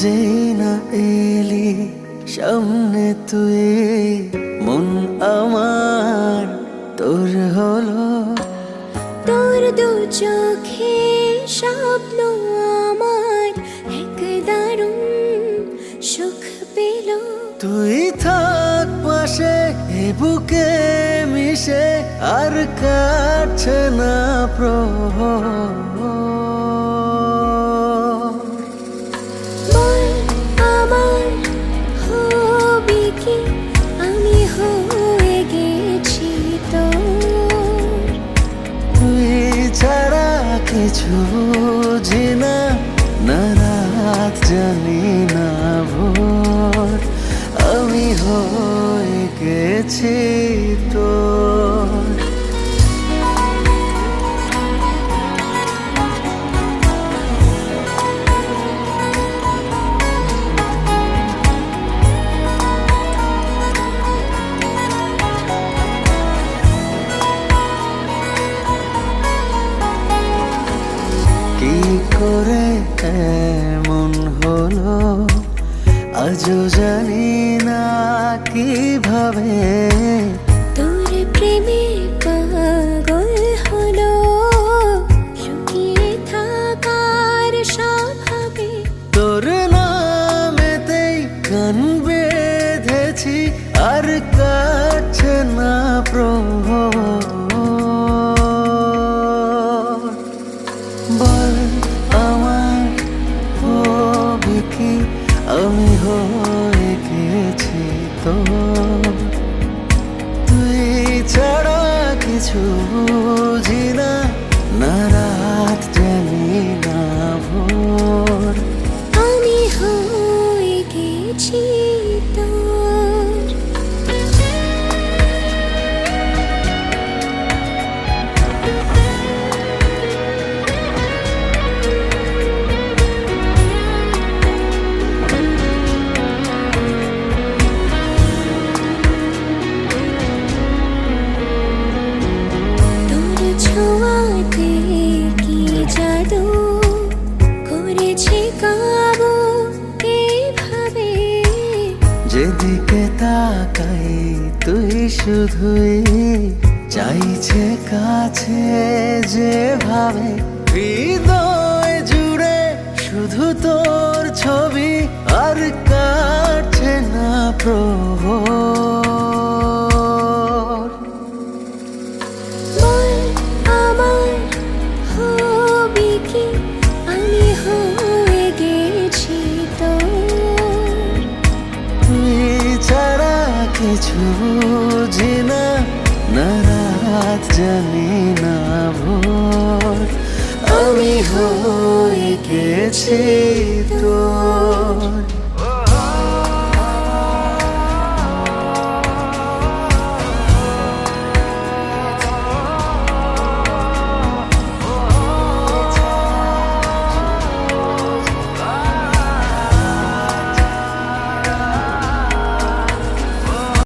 যেই না এলি সামনে তুই, মন আমার তোর হলো। তোর দু চোখে স্বপ্ন আমার এক দারুণ সুখ পেল। তুই থাক পাশে এ বুকে মিশে, আর কাটছে না প্রহর। বল আমার হবি কি, আমি হয়ে গেছি তোর। তুই ছাড়া কিছু বুঝি না, না রাত জানি না ভোর, আমি হয়ে গেছি তোর। কি করে এমন হলো আজও জানি না কিভাবে, তোর প্রেমে পাগল হলো লুকিয়ে থাকার স্বভাবে। তোর নামেতেই গান বেঁধেছি, আর কাটছে না প্রহর। বল আমার হবি কি, আমি হয়ে গেছি তোর। তুই ছাড়া কিছু বুঝি না, না রাত জানি না ভোর, আমি হয়ে গেছি তোর। তোর ছোঁয়াতে কি জাদু করেছে কাবু এভাবে। যেদিকে তাকাই তুই শুধুই, চাইছে কাছে যেভাবে। হৃদয় জুড়ে শুধু তোর ছবি, আর কাটছে না প্রহর। বল আমার হবি কি, আমি হয়ে গেছি তোর। তুই ছাড়া কিছু বুঝি না, না রাত জানি না ভোর, আমি হয়ে গেছি তোর।